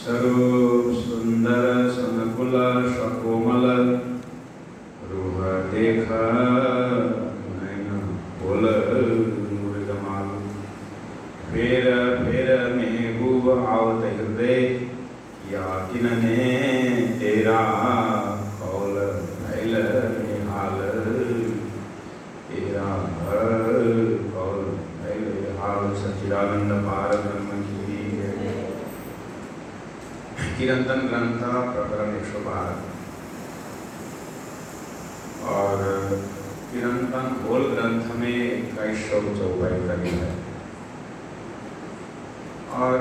स्वरूप सुंदर सनकुल सकोमल रूह देख नैन बोल मुर्गमाल फेर फेर महबूब आवत हृदय या किनने तेरा कौल भैल निहाल तेरा कौल भैल निहाल सच्चिदानंद पार ब्रह्म की किरंतन ग्रंथ प्रकरण 112 और किरंतन होल ग्रंथ में 2154 करी है। और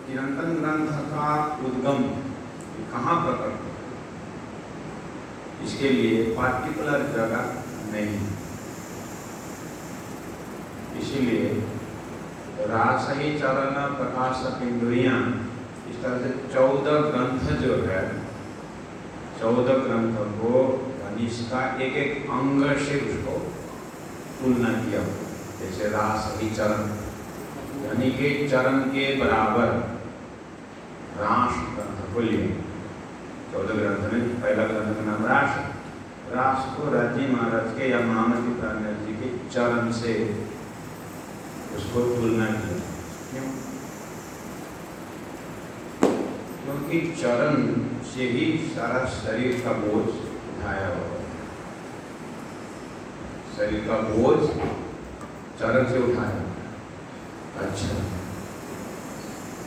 किरंतन ग्रंथ का उद्गम कहाँ प्रकट हो, इसके लिए पार्टिकुलर जगह नहीं, इसीलिए रासही चरण प्रकाशक इंद्रियां इस तरह से 14 ग्रंथ जो है, 14 ग्रंथ को इसका एक एक अंग से उसको तुलना किया। जैसे रासही चरण यानी कि चरण के बराबर रास ग्रंथ को लिए 14 ग्रंथ में पहला ग्रंथ का नाम रास। रास को राज्य महाराज के या महामती प्राण जी के चरण से उसको तुलना किया। क्यों? क्योंकि चरण से ही सारा शरीर का बोझ उठाया हुआ, शरीर का बोझ चरण से उठाया। अच्छा,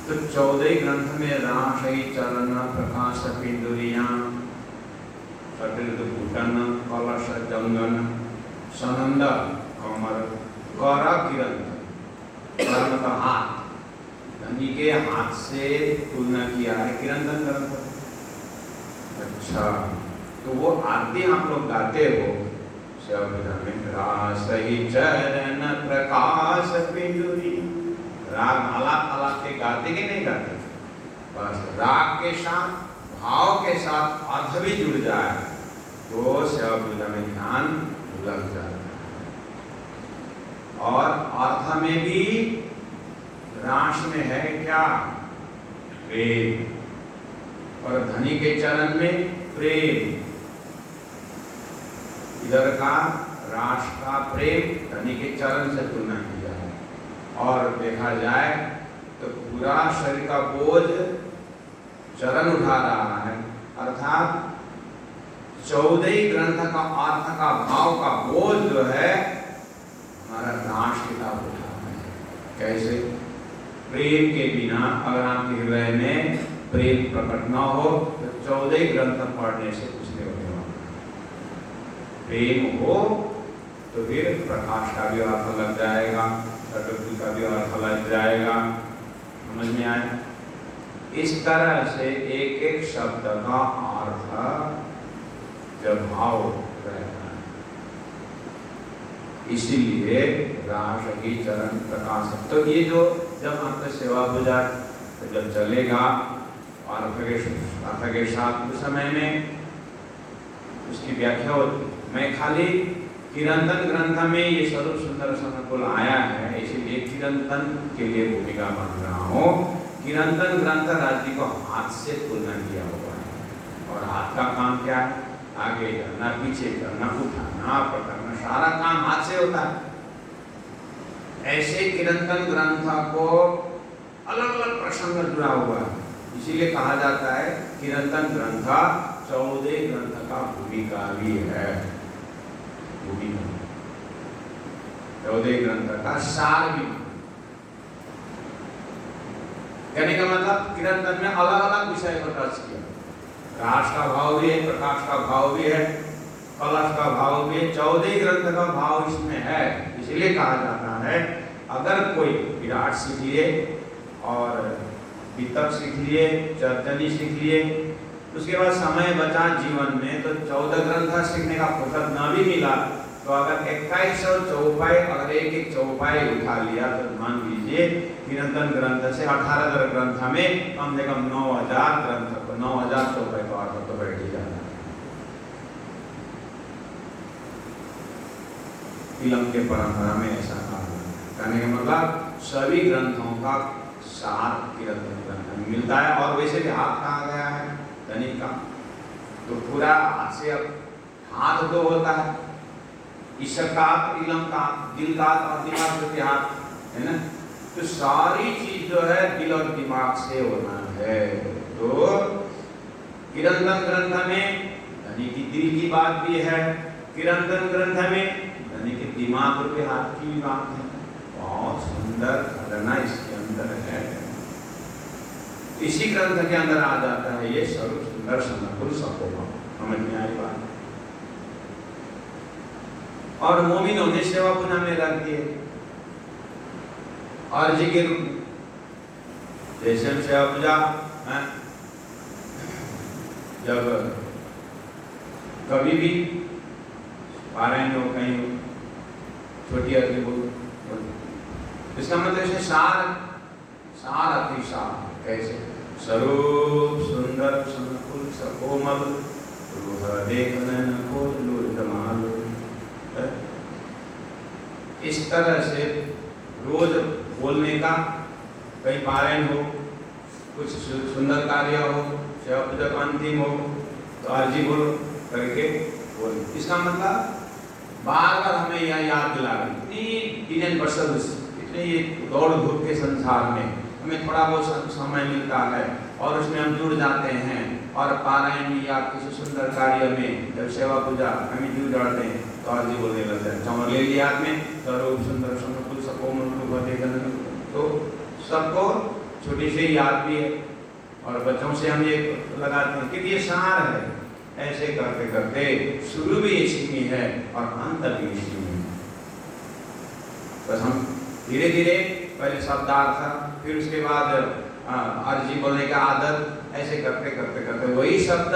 तो 14 ग्रंथ में रासही चरण प्रकाश इंद्रियां घूटन कलश जंगन सनंद कमर गौरा किरण कर्म का हाथ धनी के हाथ से तुलना किया है किरंतन ग्रंथ। अच्छा, तो वो आरती आप लोग गाते हो में रासही चरण प्रकाश पिंडुरी, राग आलाप आलाप के गाते कि नहीं गाते? बस राग के साथ भाव के साथ अर्थ भी जुड़ जाए तो सेवा पूजा में ध्यान लग जाता है। और अर्थ में भी रास में है क्या? प्रेम। और धनी के चरण में प्रेम, इधर का रास का प्रेम धनी के चरण से तुलना किया है। और देखा जाए तो पूरा शरीर का बोझ चरण उठा रहा है, अर्थात 14 ग्रंथ का अर्थ का भाव का बोझ जो है हमारा रास किताब उठा है। कैसे? प्रेम के बिना अगर आपके हृदय में प्रेम प्रकट न हो तो 14 ग्रंथ पढ़ने से कुछ नहीं होने वाला। प्रेम हो तो फिर प्रकाश का भी अर्थ लग जाएगा, प्रकृति का भी अर्थ लग जाएगा। समझ में आए? इस तरह से एक एक शब्द का अर्थ जब भाव रहता है, इसीलिए रासही चरण प्रकाश। तो ये जो जब आपका सेवा पूजा जब चलेगा अर्थ के साथ उस समय में उसकी व्याख्या होती। मैं खाली किरंतन ग्रंथ में ये स्वरूप सुंदर सनकुल आया है, इसीलिए किरंतन के लिए भूमिका बन रहा हूँ। किरंतन ग्रंथ राज्य को हाथ से तुलना किया हुआ है। और हाथ का काम क्या है? आगे करना, पीछे करना, उठाना, पकड़ना, सारा काम हाथ से होता है। ऐसे किरंतन ग्रंथ को अलग अलग प्रसंग जुड़ा हुआ है, इसीलिए कहा जाता है किरंतन ग्रंथ 14 ग्रंथ का भूमिका भी है। भूमिका 14 ग्रंथ का सार भी, कहने का मतलब किरंतन में अलग अलग विषय को टच किया। रास का भाव भी है, प्रकाश का भाव भी है, कलश का भाव भी है, 14 ग्रंथ का भाव इसमें है। इसलिए कहा जाता है अगर कोई विराट सीख लिए और वितक सीख लिए, चर्चनी सीख लिए, उसके बाद समय बचा जीवन में तो 14 ग्रंथ सीखने का फुर्सत न भी मिला तो अगर 2100 चौपाई अगर एक एक चौपाई उठा लिया तो मान लीजिए किरंतन ग्रंथ से 18,000 ग्रंथ में कम से कम 9,000 ग्रंथ, 9,000 चौपाई का अर्थ तो बैठ ही जाता है। फिल्म के परंपरा में ऐसा कहा, कहने का मतलब सभी ग्रंथों का सार किरंतन ग्रंथ में मिलता है। और वैसे भी हाथ कहाँ गया है धनी का, तो पूरा हाथ से अब हाथ दो होता है, ईशकात, इलमकात, दिलकात और दिमाग के हाथ है ना। तो सारी चीज जो है दिल और दिमाग से होना है। तो किरंतन ग्रंथ में धनी की दिल की बात भी है, किरंतन ग्रंथ में धनी के दिमाग के हाथ की भी बात है। बहुत सुंदर घटना इसके अंदर है। इसी ग्रंथ के अंदर आ जाता है ये सर्व सुंदर सनकुल सपोमा। समझ में आई बात। और मोमिनों ने सेवा पूजा में रख दिए और जी के रूप में, जैसे हम सेवा पूजा जब कभी भी पारायण हो कहीं हो छोटी अर्जी बोल, इसका मतलब है सार सार अतिसार। कैसे स्वरूप सुंदर सनकुल सकोमल रूह देखने को लुलजमाल। इस तरह से रोज बोलने का, कहीं पारायण हो, कुछ सुंदर कार्य हो, सेवा पूजा का अंतिम हो, तो अर्जी बोलो करके बोल। इसका मतलब बार बार हमें यह याद दिला रही इतनी दिन बसर इतने ये दौड़ धूप के संसार में हमें थोड़ा बहुत समय मिलता है और उसमें हम जुड़ जाते हैं। और पारायण या किसी सुंदर कार्य में जब सेवा पूजा हमें जुड़ जाते हैं तो अर्जी बोलने लगते हैं। चमर ले लिया हाथ में, स्वरूप सुंदर सनकुल सकोमल तो सबको छोटी सी याद भी है। और बच्चों से हम ये लगाते हैं कि ये सार है। ऐसे करते करते शुरू भी इसी में है और अंत भी इसी में है। बस हम धीरे धीरे पहले शब्दार्थ, फिर उसके बाद अर्जी बोलने का आदत, ऐसे करते करते करते वही शब्द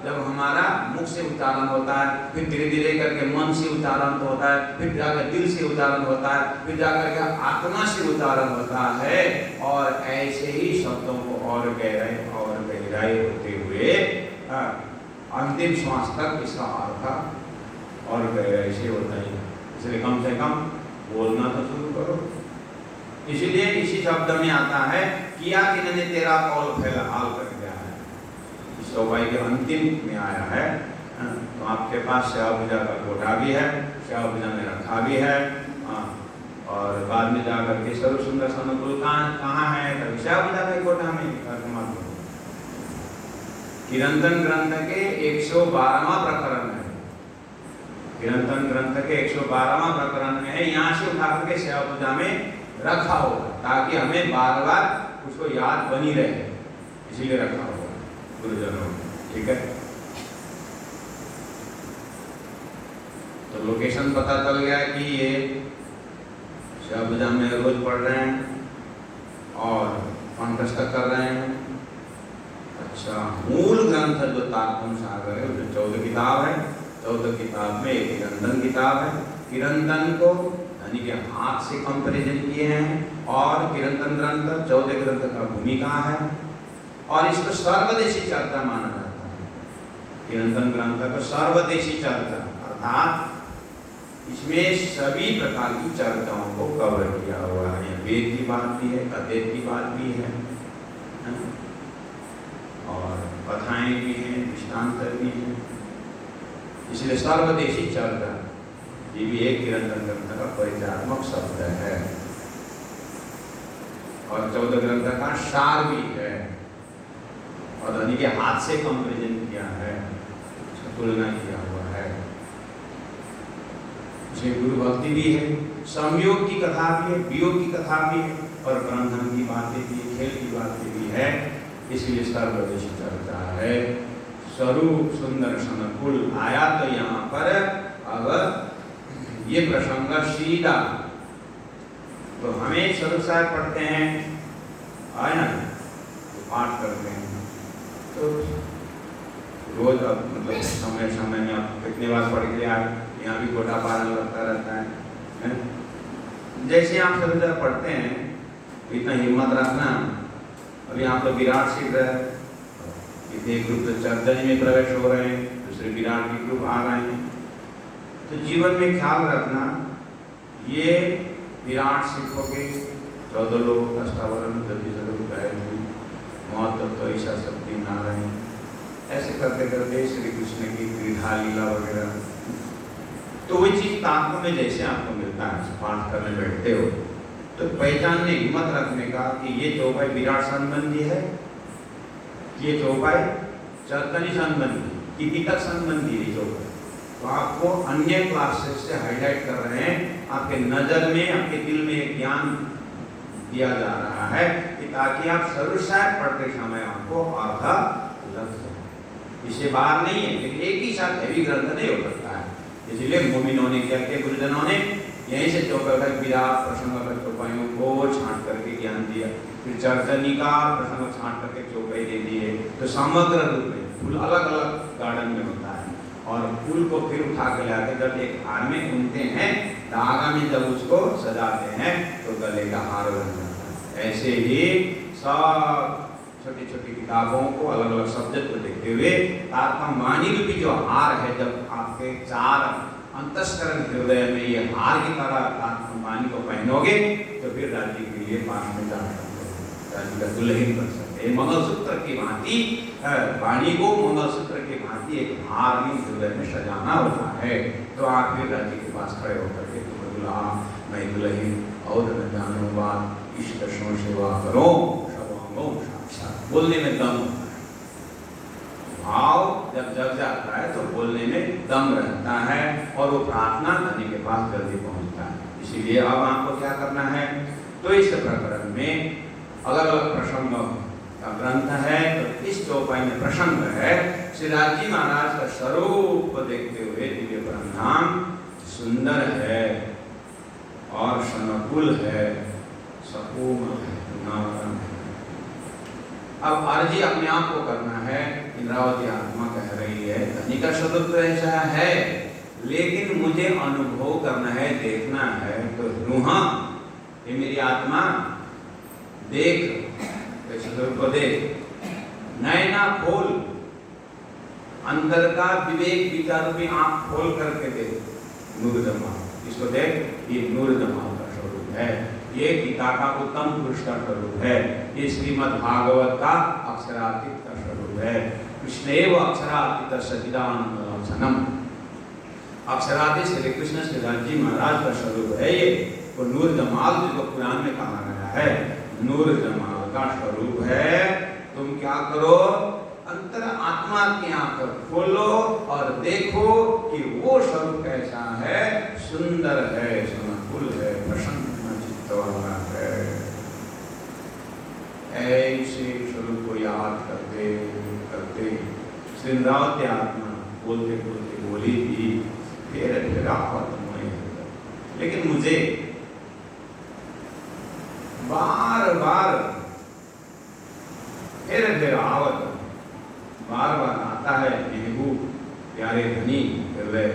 जब हमारा मुख से उच्चारण होता है, फिर धीरे धीरे करके मन से उच्चारण होता है, फिर जाकर दिल से उच्चारण होता है, फिर जाकर के आत्मा से उच्चारण होता है। और ऐसे ही शब्दों को और गहराई होते हुए अंतिम श्वास तक इसका अर्थ और गहराई से होता है। इसलिए कम से कम बोलना तो शुरू करो। इसलिए इसी शब्द में आता है किया कि मैंने तेरा कौल फैला हाल कर दिया है। इस चौपाई के अंतिम में आया है। तो आपके पास सेवा पूजा का कोटा भी है, सेवा पूजा में रखा भी है। और बाद में जाकर के सर्व सुंदर सनकुल कहाँ है, तभी सेवा पूजा का कोटा में किरंतन ग्रंथ के 112वां प्रकरण है। किरंतन ग्रंथ के 112वां प्रकरण में है। यहाँ से उठा करके सेवा पूजा में रखा होगा ताकि हमें बार बार उसको याद बनी रहे, इसीलिए रखा होगा गुरुजनों। ठीक है, तो लोकेशन पता चल गया कि ये सेवा पूजा में रोज पढ़ रहे हैं और कंठस्थ कर रहे हैं। अच्छा, मूल ग्रंथ जो तारतम सागर है, जो 14 किताब है, 14 किताब में एक किरंतन किताब है। किरंतन को यानी कि हाथ से कंपैरिजन किए हैं और किरंतन ग्रंथ 14 ग्रंथ का भूमिका है और इसको सर्वदेशी चर्चा माना जाता है। किरंतन ग्रंथ को सर्वदेशी चर्चा अर्थात इसमें सभी प्रकार की चर्चाओं को कवर किया हुआ है। वेद की बात भी है, अद्वैत की बात भी है और कथाएं भी हैं, दृष्टांत भी हैं। इसलिए सर्वदेशी चर्चा ये भी एक किरंतन ग्रंथ का परिचयात्मक शब्द है और 14 ग्रंथ का सार भी है और धनी के हाथ से कंपैरिजन किया है, तुलना किया हुआ है। इसमें गुरु भक्ति भी है, संयोग की कथा भी है, वियोग की कथा भी है और ब्रह्मन की बातें भी, खेल की बातें भी है। इसलिए सर्वदेशी चर्चा है। स्वरूप सुंदर सनकुल आया तो यहाँ पर अब ये प्रसंग सीधा तो हमें स्वरूप साहब पढ़ते हैं आए ना, तो पाठ करते हैं तो रोज अब मतलब समय समय में आप कितने बार पढ़ के आए, यहाँ भी गोटा पालन लगता रहता है। जैसे आप स्वरूप साहब पढ़ते हैं इतना हिम्मत रखना। अभी आप लोग विराट सीख रहे हैं, एक ग्रुप तो चर्चा में प्रवेश हो रहे हैं, दूसरे विराट के ग्रुप आ रहे हैं। तो जीवन में ख्याल रखना, ये विराट सीखोगे 14 लोग अष्टावरण जल्दी जरूर गायत्री मौत तत्व ईशा शक्ति नारायण, ऐसे करते करते श्री कृष्ण की त्रिधा लीला वगैरह। तो वही चीज तात्व में जैसे आपको मिलता है, पाठ करने बैठते हो तो पहचानने हिम्मत रखने का कि ये चौपाई विराट संबंधी है, ये चौपाई चैतन्य संबंधी, किति तक संबंधी है चौपाई। तो आपको अन्य क्लासेस से हाईलाइट कर रहे हैं, आपके नजर में आपके दिल में एक ज्ञान दिया जा रहा है कि ताकि आप सर्वसाय पढ़ते समय आपको आधा लग जाए। इससे बाहर नहीं है, लेकिन एक ही साथ हैवी ग्रंथ नहीं हो सकता है। इसलिए मोमिनों ने क्या किया, गुरुजनों ने यहीं से चौपाई विराट प्रसंग चौपाइयों को छांट करके ज्ञान दिया, फिर चर्चनिका प्रसंग छांट करके चौपाई दे दिए। तो समग्र रूप में फूल अलग अलग गार्डन में होता है और फूल को फिर उठा के लाके जब एक हार में बुनते हैं, धागा में जब उसको सजाते हैं तो गले का हार बन जाता है। ऐसे ही सब छोटी छोटी किताबों को अलग अलग सब्जेक्ट को देखते हुए तात्पर्य रूपी जो हार है, जब आपके चार अंतस्करण हृदय में ये हार की तरह तात्पर्य को पहनोगे तो फिर राज्य के लिए पास में जा सकते हो, राज्य का दुल्हन बन सकते हैं। मंगलसूत्र की भांति वाणी को मंगलसूत्र की भांति एक हार में हृदय में सजाना होता है। तो आप फिर राज्य के पास खड़े होकर के तुम दुल्हा मैं दुल्हन और न जानो बात इष्ट दर्शनों सेवा करो साक्षात। बोलने में दम होता है, भाव जब जग जाता है तो बोलने में दम रहता है और वो प्रार्थना धनी के पास जल्दी पहुंचता है। इसीलिए अब आपको क्या करना है, तो इस प्रकरण में अलग अलग प्रसंग का ग्रंथ है। तो इस चौपाई में प्रसंग है श्री राज जी महाराज का स्वरूप देखते हुए दिव्य परमधाम सुंदर है और सनुकूल है, सपूर्ण है, नारायण है। अब अर्जी अपने आप को करना है। इंद्रावती आत्मा कह रही है धनी का स्वरूप तो ऐसा है, लेकिन मुझे अनुभव करना है, देखना है। तो रूहा ये मेरी आत्मा देख, स्वरूप को देख, नैना खोल, अंदर का विवेक विचार में आंख खोल करके देख। नूर जमाल इसको देख, ये नूर जमाल का स्वरूप है, ये गीता का उत्तम पुरुष का स्वरूप है, ये श्रीमद् भागवत का अक्षरातीत का स्वरूप है। कृष्णेव अक्षरातीत सच्चिदानंद लक्षणम, अक्षरातीत श्री कृष्ण श्री राज जी महाराज का स्वरूप है ये। वो नूर जमाल जिसको कुरान में कहा गया है, नूर जमाल का स्वरूप है। तुम क्या करो, अंतर आत्मा की आंख खोलो और देखो कि वो स्वरूप कैसा है, सुंदर है, सनुकूल है, प्रसन्न चित्त वाला है। ऐसे स्वरूप को याद करते करते श्रीरावती आत्मा बोलते बोलते बोली थी, फिर आवत मोए। लेकिन मुझे बार बार फिर आवत बार बार आता है महबूब प्यारे धनी हृदय।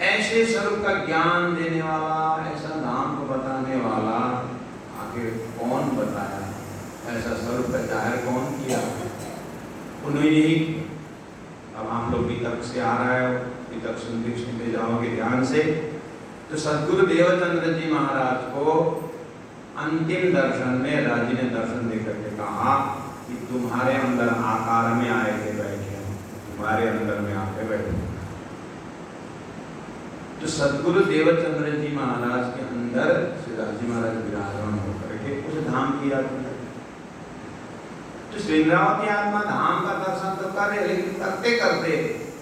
ऐसे स्वरूप का ज्ञान देने वाला, ऐसा नाम को बताने वाला आखिर कौन बताया, ऐसा स्वरूप का जाहिर कौन किया, उन्होंने ही। अब आप लोग वितर्क से आ रहे हो, वितर्क सुनते जाओगे ध्यान से। तो सद्गुरु देवचंद्र जी महाराज को अंतिम दर्शन में राजी ने दर्शन देकर के कहा कि तुम्हारे अंदर आकार में आए थे बैठे, तुम्हारे अंदर में आके बैठे। तो सद्गुरु देवचंद्र जी महाराज के अंदर श्री राजी महाराज विराजमान होकर के कुछ धाम किया। तो श्रीरावती आत्मा धाम का दर्शन तो करे, लेकिन करते करते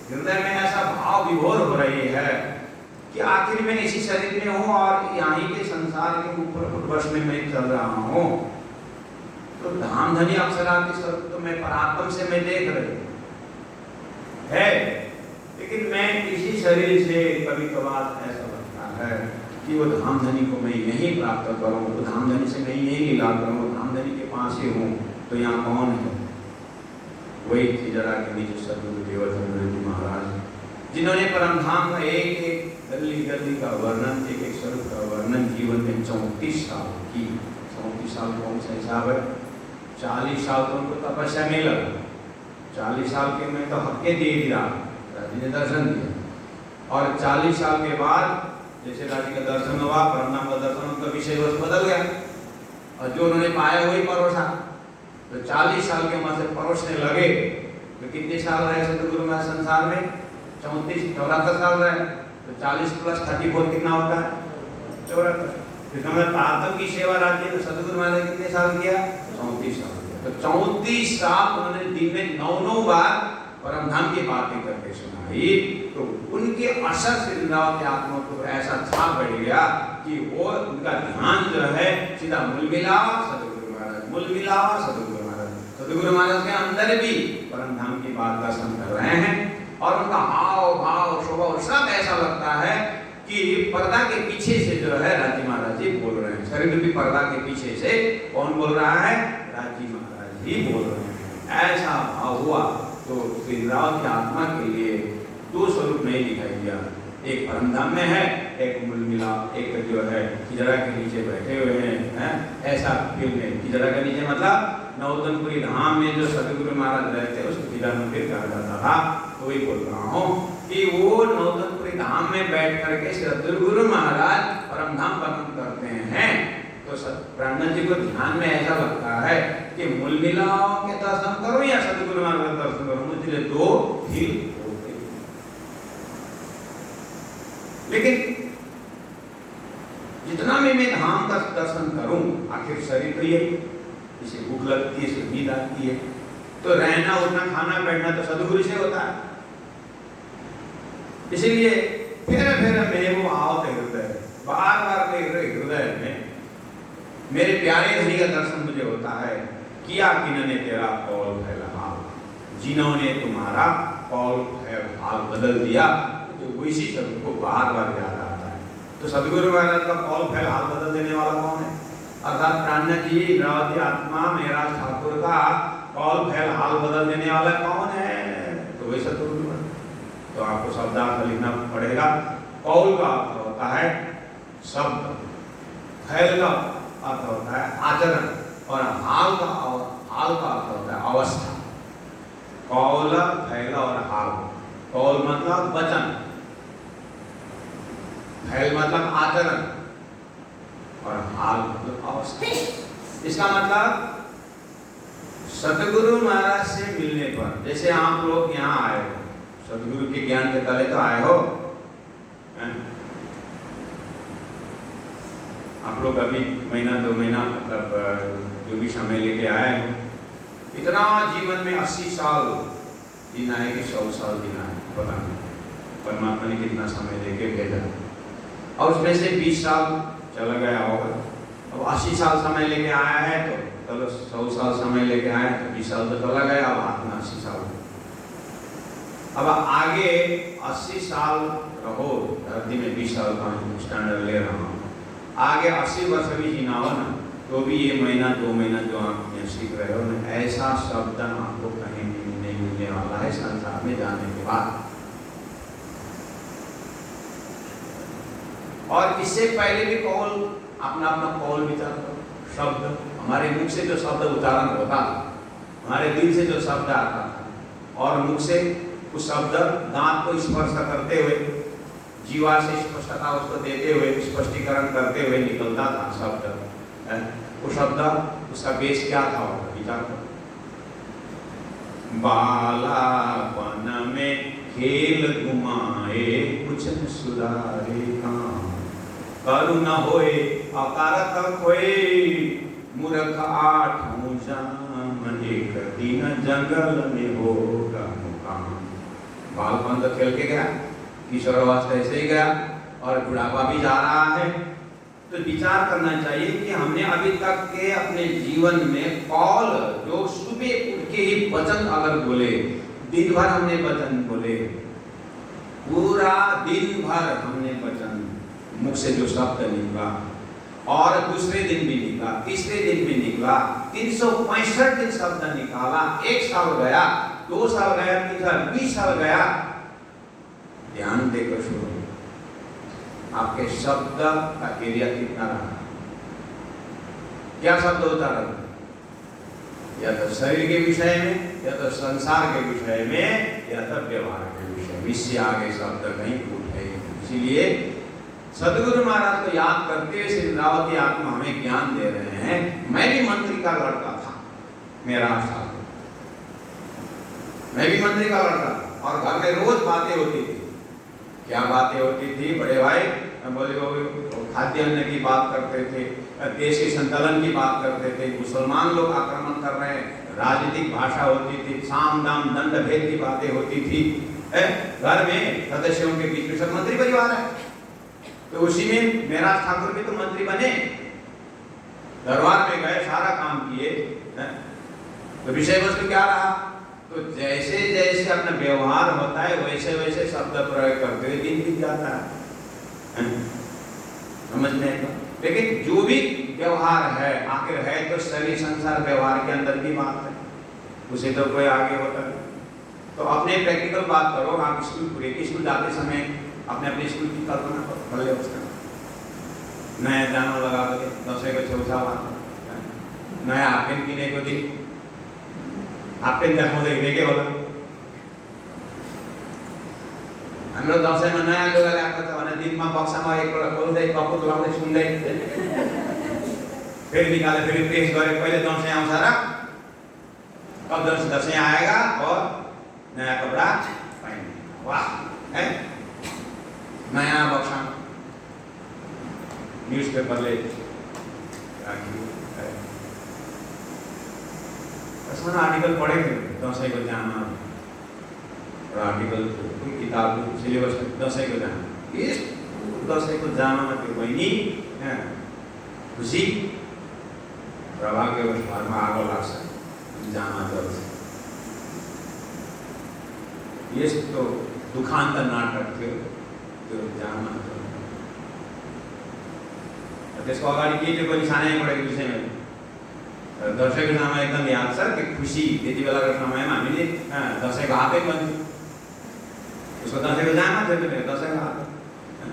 हृदय में ऐसा भाव विभोर हो रही है कि आखिर में इसी शरीर में हूँ और यहीं के संसार के ऊपर बस में मैं चल रहा हूँ। तो धाम धनी अक्षरार्थी स्वरूप तो मैं परात्म से मैं देख रही है, लेकिन मैं इसी शरीर से कभी कभार ऐसा लगता है कि वो धाम धनी को मैं यहीं प्राप्त करूँ, तो धाम धनी से मैं यहीं लीला करूँ, धाम धनी के पास ही हूँ। तो यहाँ कौन है? वही थी जरा के नीचे सद्गुरु देवचंद्र जी महाराज, जिन्होंने परमधाम का एक एक गली गली का वर्णन, एक एक स्वरूप का वर्णन जीवन में 34 साल की। 34 साल कौन सा हिसाब है? 40 साल तो उनको तपस्या में लगा, 40 साल के में तो हक्के दे दिया, राजी ने दर्शन दिया, और 40 साल के बाद जैसे राजी का दर्शन हुआ, परमधाम का दर्शन, उनका विषय वस्तु बदल गया और जो उन्होंने पाया वही परोसा। तो 40 साल की उम्र से परोसने लगे तो कितने साल रहे सतगुरु महाराज संसार में? 74 साल रहे। तो 40 + 34 कितना होता है? 74। फिर तातम की सेवा राज्य तो सतगुरु महाराज कितने साल किया? 34 साल किया। तो 34 साल उन्होंने दिन में 9 बार परमधाम की बातें करके सुनाई। तो उनके असर से वृंदावन आत्मा को ऐसा छाप बढ़ गया कि वो उनका ध्यान जो है सीधा मूल मिलावा सतगुरु महाराज, मूल मिलावा सतगुरु महाराज। सतगुरु महाराज के अंदर भी परमधाम की बात दर्शन कर रहे हैं और उनका हाव भाव स्वभाव सब ऐसा लगता है कि पर्दा के पीछे से जो है राजी महाराज जी बोल रहे हैं। शरीर भी पर्दा के पीछे से कौन बोल रहा है? राजी महाराज ही बोल रहे हैं। ऐसा भाव हुआ तो वृंदावन की आत्मा के लिए 2 स्वरूप नहीं दिखाई दिया। एक परमधाम में है, एक मूल मिला, एक जो है खिजरा के नीचे बैठे हुए हैं। ऐसा फील नहीं। खिजरा के नीचे मतलब नौतनपुरी धाम में जो सतगुरु महाराज रहते उसको खिजरा मंदिर कहा जाता था। तो वही बोल रहा हूँ कि वो नौतनपुरी धाम में बैठ करके सतगुरु महाराज परमधाम वर्णन करते हैं। तो ब्राह्मण जी को ध्यान में ऐसा लगता है कि मूल मिलाओं के दर्शन करो या सतगुरु महाराज का दर्शन करो, मुझे 2 फील होते। लेकिन जितना भी मैं धाम का दर्शन करूं, आखिर शरीर तो ये इसे भूख लगती है, इसे नींद आती है, तो रहना उठना खाना बैठना तो सतगुरु से होता है। इसीलिए फिर मेरे वो आओ हृदय, बार बार मेरे हृदय में मेरे प्यारे धनी का दर्शन मुझे होता है। किया किन्होंने तेरा कौल फैला हाल, जिन्होंने तुम्हारा कौल हाल बदल दिया, तो वैसी सबको बार बार याद आता है। तो सतगुरु महाराज का कौल फैल हाल बदल देने वाला कौन है? अर्थात प्राण जी इंद्रावती आत्मा मेरा ठाकुर का कौल फैल हाल बदल देने वाला कौन है? तो वही सतगुरु महाराज। तो आपको शब्दार्थ लिखना पड़ेगा। कौल का अर्थ होता है शब्द, फैल का अर्थ होता है आचरण और हाल का अर्थ होता है अवस्था। कौल, फैल और हाल। कौल मतलब वचन, फैल मतलब आचरण और हाल मतलब अवस्था। इसका मतलब सतगुरु महाराज से मिलने पर, जैसे आप लोग यहाँ आए हो, सतगुरु के ज्ञान के तले तो आए हो। आप लोग अभी महीना 2 महीना मतलब जो भी समय लेके आए हो, इतना जीवन में 80 साल जीना है कि 100 साल जीना है, पता नहीं परमात्मा ने कितना समय लेके भेजा। और उसमें से 20 साल चला गया होगा। अब 80 साल समय लेके आया है तो चलो 100 साल समय लेके आए तो 20 साल तो चला गया। अब हाथ में 80 साल, अब आगे 80 साल रहो धरती में। 20 साल का स्टैंडर्ड ले रहा हूँ, आगे 80 वर्ष भी जीना हो ना, तो भी ये महीना 2 महीना जो आप सीख रहे हो ना, ऐसा शब्द आपको कहीं नहीं मिलने वाला है संसार में जाने के बाद। और इससे पहले भी कौल अपना अपना कौल विचार करो। शब्द हमारे मुख से जो शब्द उच्चारण होता, हमारे दिल से जो शब्द आता और मुख से उस शब्द दांत को स्पर्श करते हुए, जीवा से स्पष्टता उसको देते हुए, स्पष्टीकरण करते हुए निकलता था शब्द। वो शब्द उसका बेस क्या था विचार करो। बालापन में खेल घुमाए कुछ न सुधारे काम, करुण होए अकारक होए मूर्ख आठों जाम, एक दिन जंगल में होगा मुकाम। बालपन तो खेल के गया, किशोरावस्था ऐसे ही गया और बुढ़ापा भी जा रहा है। तो विचार करना चाहिए कि हमने अभी तक के अपने जीवन में कौल जो सुबह उठ के ही वचन अगर बोले, दिन भर हमने वचन बोले, पूरा दिन भर हमने वचन मुख से जो शब्द निकला और दूसरे दिन भी निकला, तीसरे दिन भी निकला, 365 दिन शब्द निकाला, 1 साल गया, 2 साल गया, 3 साल, 20 साल गया। ध्यान देकर सुनो, आपके शब्द का एरिया कितना रहा? क्या शब्द होता रहा? या तो शरीर के विषय में, या तो संसार के विषय में, या तो व्यवहार के विषय में। इससे आगे शब्द नहीं उठे। इसीलिए सदगुरु महाराज को याद करते हुए श्री रावती आत्मा हमें ज्ञान दे रहे हैं। मैं भी मंत्री का लड़का था, मेरा 8 साल, मैं भी मंत्री का लड़का और घर में रोज बातें होती थी। क्या बातें होती थी बड़े भाई? बोले वो खाद्यान्न की बात करते थे, देश के संचालन की बात करते थे, मुसलमान लोग आक्रमण कर रहे हैं, राजनीतिक भाषा होती थी, साम दाम दंड भेद की बातें होती थी। घर में सदस्यों के बीच में सब मंत्री परिवार है, तो उसी में मेरा ठाकुर भी तो मंत्री बने, दरबार में गए, सारा काम किए। तो विषय वस्तु क्या रहा? तो जैसे जैसे अपना व्यवहार होता है वैसे वैसे शब्द प्रयोग करते हुए दिन बीत जाता है। समझ में आएगा? लेकिन जो भी व्यवहार है आखिर है तो शरीर संसार व्यवहार के अंदर की बात है, उसे तो कोई आगे होता है। तो अपने प्रैक्टिकल बात करो। आप स्कूल जाते समय अपने स्कूल की कल्पना करो, भले उसका नया जाना लगा दो, 10 को चौथा नया हाफिन किने को दी, हाफिन देखो देखने के बोला हाम्रो 10 में नया लुगा ल्याएको छ भने दिनमा बक्सामा एकपल्ट खोल्दै कपुर लाउँदै सुन्दै फेरि निकाले, फेरि प्रेस गरे, कहिले दसैँ आउँछ र? कब दसैँ आएगा और नया कपड़ा पहनेंगे। वाह है, नया बक्सा न्यूज़पेपर ले उसमें आर्टिकल पढ़े थे दसैँ को जामा, आर्टिकल कोई किताब सिलेबस में दसैँ को जामा, इस दसैँ को जामा में त्यो बहिनी खुशी प्रभाग्यवश घरमा आगो लाग्छ, जामा जल्छ। यस्तो दुखान्त नाटक थियो त्यो जामा। त्यसको अगाडि के थियो पनि सानै पढेको विषयमा दसैँको समय एकदम याद छ कि खुसी त्यति बेलाको समयमा हामीले दसैँको हातै बन्थ्यो, उसको दसैँको जामा थियो, दसैँको हात,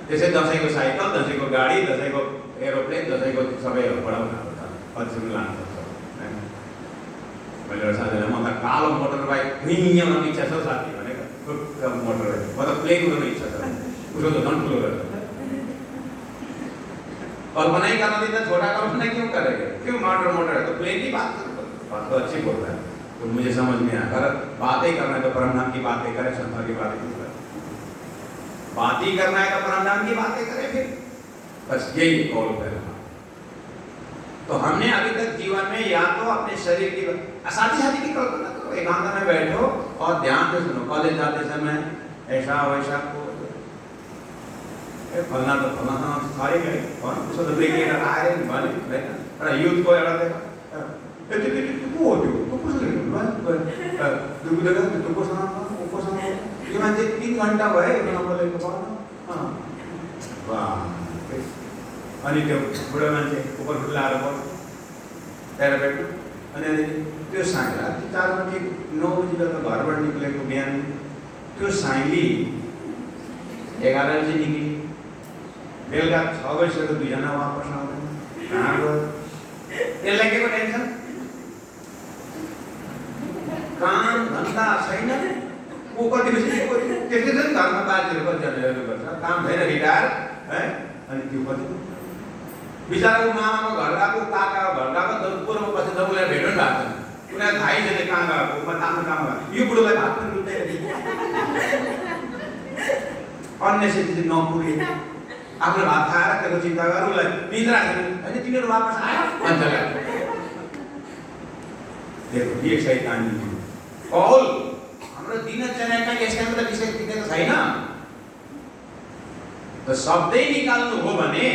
त्यसै दसैँको साइकल, दसैँको गाडी, दसैँको एरोप्लेन, दसैँको सबै बढाउन पछिल्लो लान्छ। मैले साथीलाई म त कालो मोटर बाइक हिँड्न इच्छा छ साथी भनेको, मोटर बाइक म त प्लेन उड्न इच्छा छ, उसको त झन् ठुलो गर्छ। कल्पना ही करना देता, छोटा कल्पना क्यों करेगा? क्यों मोटर है तो प्लेन की बात तो अच्छी बोल रहा है, तो मुझे समझ में आया। अगर बातें करना है तो परमधाम की बातें करें, संसार की बातें क्यों करें? बात ही करना है तो परमधाम की बातें करें फिर, बस यही कॉल कर रहा। तो हमने अभी तक जीवन में या तो अपने शरीर की साथी साथी की कल्पना करो, एकांत में बैठो और ध्यान से सुनो। कॉलेज जाते समय ऐसा वैसा फलना तो फलना सारे गए और उसको तो ब्रिगेड आए भने एउटा युथको एउटा देखा को हो त्यो को कसले दुगु देखा त्यो कोसँग यो मान्छे 3 घण्टा भयो नबोलेको भन्न वाह। अनि त्यो बुढो मान्छे उपर खुल्लाएर बस्छ प्यारापेट, अनि त्यो साइला 4 बजे 9 बजे बेलुका घरबाट निक्लेको बिहान त्यो साइली 11 बजे निक्ली, बेलुका 6 बजीसम्म 2 जना वापस आउँदैन। कहाँ गयो? त्यसलाई के को टेन्सन? काम धन्दा छैन, को कति बजी त्यसै पनि घरमा बाजेहरू कतिजनाहरू गर्छ, काम छैन, रिटायर है। अनि त्यो कति बिचाराको मामाको घर गएको, काकाको घर गएको, पुर्खो पछि दबुलाई भेट्नु भएको छैन, उनीहरू थाहै छैन कहाँ गएको, म आफ्नो काम गएको। यो बुढोलाई भात पनि रुच्दैन, अन्य सेती नपुगे आफ्नो भात खाएर त्यसको चिन्ता गरेर उसलाई निद्रा आएन, अनि तिनीहरू वापस आयो भन्छ। देखो ये शैतानी कौल हाम्रो दिनचर्याका यसका त विषय दिएको छैन। तो शब्दै निकाल्नु हो भने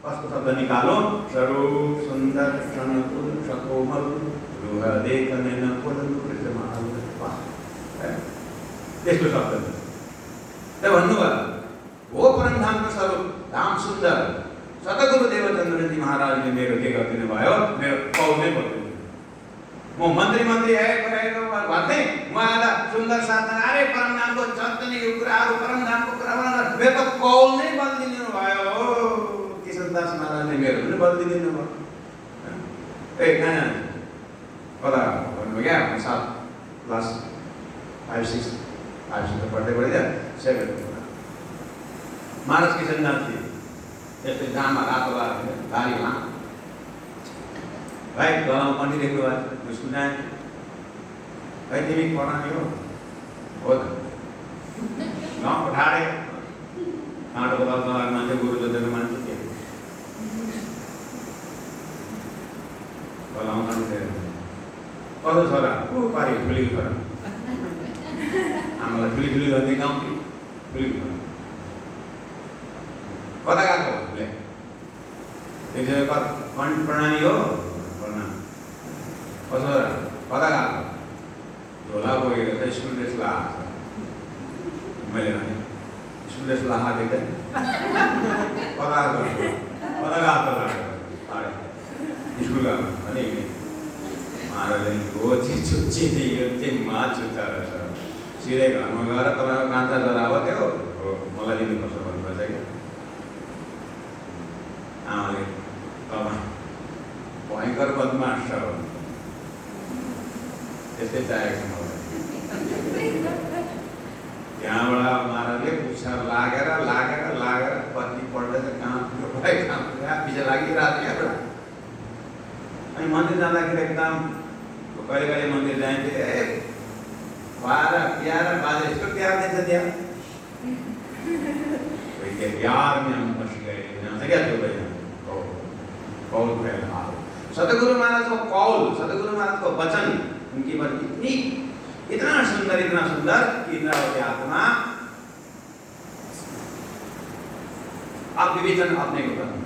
कस्तो शब्द निकालो? स्वरूप सुन्दर सनकुल सकोमल रुह देखने न पुलन कृष्णमाल, त्यस्तो शब्द त भन्नुभयो। वो परमधामको स्वरूप धाम सुन्दर सतगुरु देवचन्द्रजी महाराजले मेरो के गरिदिनु भयो? मेरो कौलै बोल्नु। म मन्त्री है परेको भन्दै म आधा सुन्दर साधना अरे परमधामको जन्तनीको कुराहरू परमधामको कुरा भनेर मेरो त कौल नै बदलिदिनु भयो। किशनदास महाराजले मेरो पनि बदलिदिनु भयो। ए कहाँ कता भन्नु क्या? 7 क्लास 5 6 पढ्दै 7 महाराज किशनदास जी जैसे जामा रातो दारी लाम भाइ गलाउँ पनि देख्नु भएको छ स्कुल जाने भाइ तिमी पढाउने हो त गाउँ पठाडे काँडो बदल्न मान्छे गुरु जोतेको मान्छे के गलाउँ पनि कसो छोरा को पारि ठुली छोरा आमालाई ठुली गर्दै गाउँ ठुली छोरा कता गएको उसले प्रणामी हो प्रणाम कसो कता गएको झोला बोकेको छ स्कुल ड्रेस लगाएको छ मैले भने स्कुल ड्रेस लगाएको देख्दै कता गएको स्कुल गएको भने महाराजले रोजी छुच्ची दियो चाहिँ मा छुच्चा रहेछ सिधै घरमा गएर तपाईँको कान्छा जरा हो त्यो मलाई दिनुपर्छ भन्नुपर्छ क्या आमाले तपाईँ भयङ्कर बदमास छ त्यस्तै चाहिएको छ मलाई त्यहाँबाट महाराजले पुच्छा लागेर कति पढ्दैछ काम पछि लागिरहेको थियो अनि मन्दिर जाँदाखेरि एकदम कहिले मन्दिर जान्थ्यो खुवाएर प्याएर बाजे यस्तो प्यार दिन्छ त्यहाँ प्यार में हम फंस गए क्या जो कौल फैला सतगुरु महाराज को कौल सतगुरु महाराज को वचन उनकी बात इतना सुंदर कि इंद्रावती आत्मा आप विवेचन अपने को करना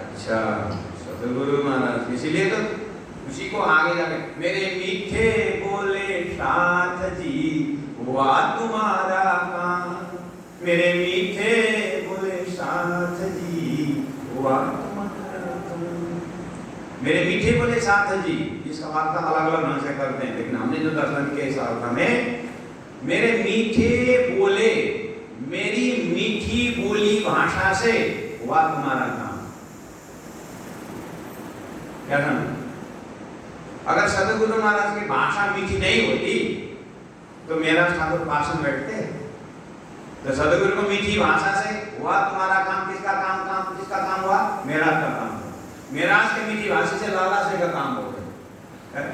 अच्छा सतगुरु महाराज इसीलिए तो उसी को आगे जाके मेरे मीठे बोले साथ जी हुआ तुम्हारा काम मेरे मीठे बोले साथ जी हुआ तुम्हारा काम मेरे मीठे बोले साथ जी इसका अर्थ अलग अलग ढंग से करते हैं लेकिन हमने जो दर्शन के इस अर्थ में मेरे मीठे बोले मेरी मीठी बोली भाषा से हुआ तुम्हारा काम क्या था अगर सतगुरु महाराज की भाषा मीठी नहीं होती तो मेरा ठाकुर भाषण बैठते तो सतगुरु को मीठी भाषा से हुआ तुम्हारा काम किसका काम हुआ मेरा का काम मेराज के मीठी भाषा से लाला से का काम हो गया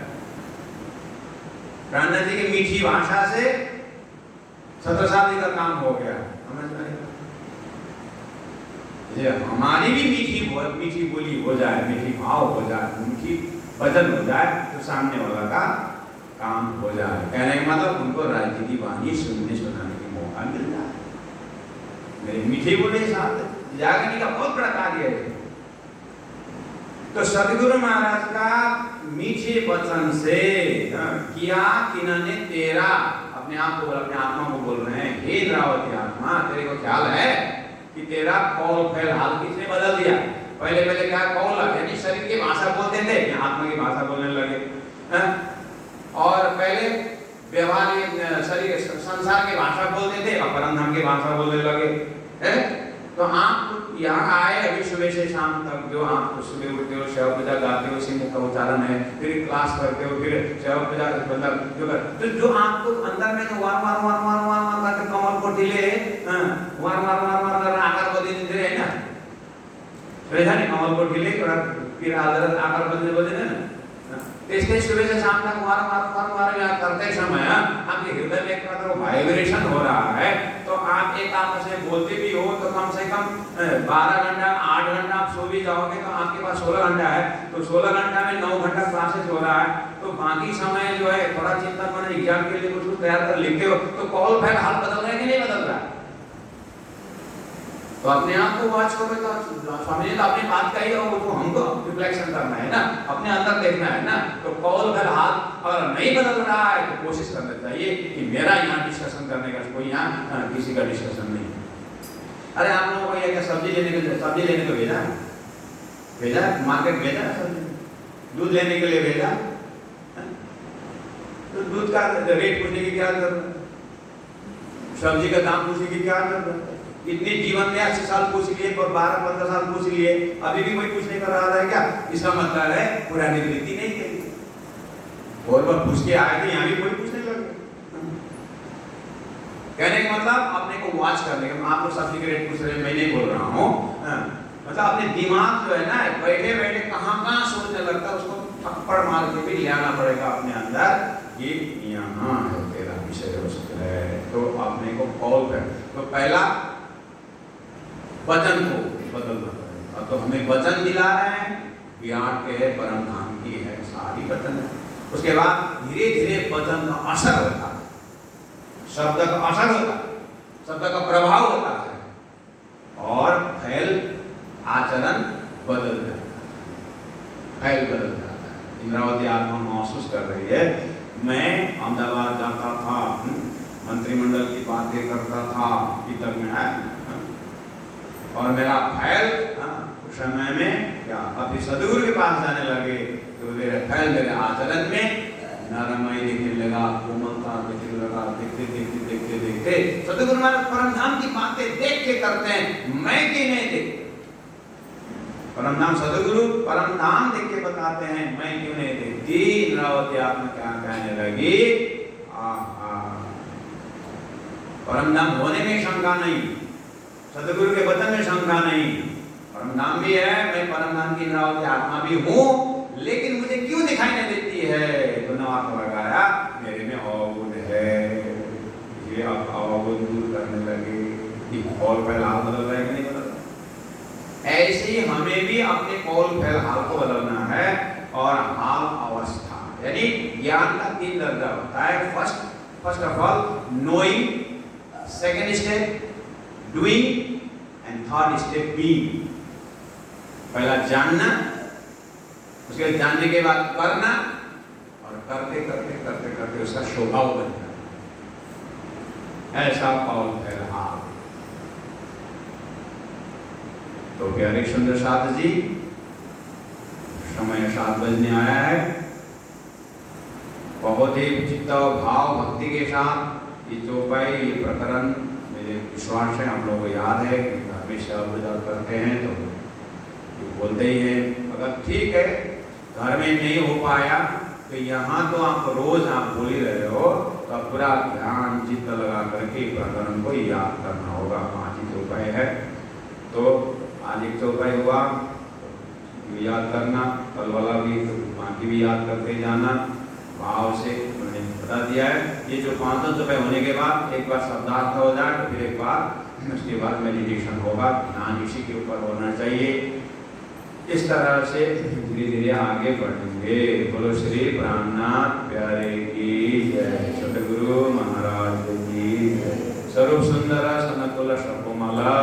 राणा जी की मीठी भाषा से सत्रसादी का काम हो गया समझ में हमारी भी मीठी बोली हो जाए मीठी भाव हो जाए उनकी वजन हो जाए तो सामने वाला का काम हो जाए कहने का मतलब उनको राज्य की वाणी सुनाने की मौका मिल जाए मेरे मीठे बोले साथ जागने का बहुत बड़ा कार्य है तो सतगुरु महाराज का मीठे वचन से किया किन्होंने तेरा अपने आप को अपने आत्मा को बोल रहे हैं हे इंद्रावती आत्मा तेरे को ख्याल है कि तेरा कौल फैल हाल किसने बदल दिया पहले क्या कौल यानी शरीर की भाषा बोलते थे आत्मा की भाषा बोलने लगे और पहले व्यवहार शरीर संसार की भाषा बोलते थे और परमधाम की भाषा बोलने लगे तो आप यहाँ आए अभी सुबह से शाम तक जो आप सुबह उठते हो शव पूजा गाते हो सिंह का उच्चारण है फिर क्लास करते हो फिर शव पूजा मतलब जो आपको अंदर में जो वार करके कमल को ढीले वार कर आकार बदल दे रहे हैं ना नहीं कमल को ढीले फिर आकार बदल ना इसलिए सुबह से शाम तक वार करते समय आपके हृदय में एक प्रकार वाइब्रेशन हो रहा है तो आप एक आपस में बोलते भी हो तो कम से कम 12 घंटा 8 घंटा आप सो भी जाओगे तो आपके पास 16 घंटा है तो 16 घंटा में 9 घंटा क्लासेस हो रहा है तो बाकी समय जो है थोड़ा चिंता मन एग्जाम के लिए कुछ तैयार कर लिखते हो तो कॉल फैल हाल बदल रहा है कि नहीं बदल रहा है तो अपने आप को वॉच करो तो स्वामी जी तो अपनी बात कही हो तो हमको रिफ्लेक्शन करना है ना अपने अंदर देखना है ना तो कॉल फिर हाथ अगर नहीं बदल रहा है तो कोशिश करना चाहिए कि मेरा यहाँ डिस्कशन करने का कोई यहाँ किसी का डिस्कशन नहीं अरे आप लोगों को क्या सब्जी लेने को भेजा मार्केट भेजा दूध लेने के लिए भेजा तो दूध का रेट पूछने की क्या जरूरत सब्जी का दाम पूछने की क्या जरूरत इतने जीवन में 80 साल पूछ लिए 12-15 साल पूछ लिए अभी भी कोई पूछने का रहा है क्या इसका मतलब है पुरानी रीति नहीं है और बार पूछ के आए थे यहाँ भी कोई पूछने लगे कहने का मतलब अपने को वॉच करने का आप लोग सब्जी के रेट पूछ रहे हैं मैं नहीं बोल रहा हूँ मतलब अपने दिमाग जो है ना बैठे बैठे कहाँ सोचने लगता है, उसको थप्पड़ मार के भी ले आना पड़ेगा अपने अंदर कि यहाँ है तेरा विषय वस्तु है। तो अपने को कॉल कर, तो पहला वचन को बदलना पड़ेगा। तो हमें वचन दिला रहे हैं, विराट के है, परम धाम की है, सारी वचन है। उसके बाद धीरे धीरे वचन का असर होता है, शब्द का असर होता है, शब्द का प्रभाव होता है और फैल आचरण बदल जाता है, फैल बदल जाता है। इंद्रावती आत्मा महसूस कर रही है, मैं अहमदाबाद जाता था, मंत्रिमंडल की बातें करता था, तक में है और मेरा फैल उस समय में क्या अभी सदगुरु के पास जाने लगे तो मेरे फैल मेरे आचरण में नरमय दिखने लगा, कोमलता दिखने लगा। देखते देखते देखते देखते सदगुरु महाराज परमधाम की बातें देख के करते हैं, मैं कि नहीं देखते। परमधाम सदगुरु परमधाम देख के बताते हैं, मैं क्यों नहीं देखती। इंद्रावती आत्मा क्या कहने लगी, परमधाम होने में शंका नहीं, सदगुरु के वचन में शंका नहीं, परमधाम भी है, मैं परमधाम की इंद्रावती आत्मा भी हूँ, लेकिन मुझे क्यों दिखाई नहीं देती है। तो नवाब लगाया, मेरे में अवगुण है, ये अब अवगुण दूर करने लगे। कौल फैल हाल बदल रहा है कि नहीं बदल रहा। ऐसे ही हमें भी अपने कौल फैल हाल को बदलना है। और हाल अवस्था यानी ज्ञान का 3 दर्जा होता है। First of all knowing, second step doing and third step being. पहला जानना, उसके जानने के बाद करना और करते करते करते करते उसका स्वभाव बन जाना। ऐसा कौल फैल हाल। तो प्यारे सुंदर साथ जी, समय 7 बजने आया है। बहुत ही चित्त भाव भक्ति के साथ ये चौपाई, ये प्रकरण मेरे विश्वास है हम लोगों को याद है, हमेशा उजागर करते हैं तो बोलते ही हैं। अगर ठीक है घर में नहीं हो पाया तो यहाँ तो आप रोज आप बोल ही रहे हो, तो पूरा ध्यान चित्त लगा करके प्रकरण को याद करना होगा। 5 ही चौपाई है, तो आज एक चौपाई हुआ याद करना, कल वाला भी तो बाकी भी याद करते जाना भाव से। मैंने बता दिया है, ये जो 5 चौपाई होने के बाद एक बार शब्दार्थ हो जाए तो फिर एक बार उसके बाद मेडिटेशन होगा, ध्यान इसी के ऊपर होना चाहिए। इस तरह से धीरे धीरे आगे बढ़ेंगे। बोलो श्री प्राणनाथ प्यारे की जय, सतगुरु महाराज की जय। स्वरूप सुंदर सनकुल शकुमला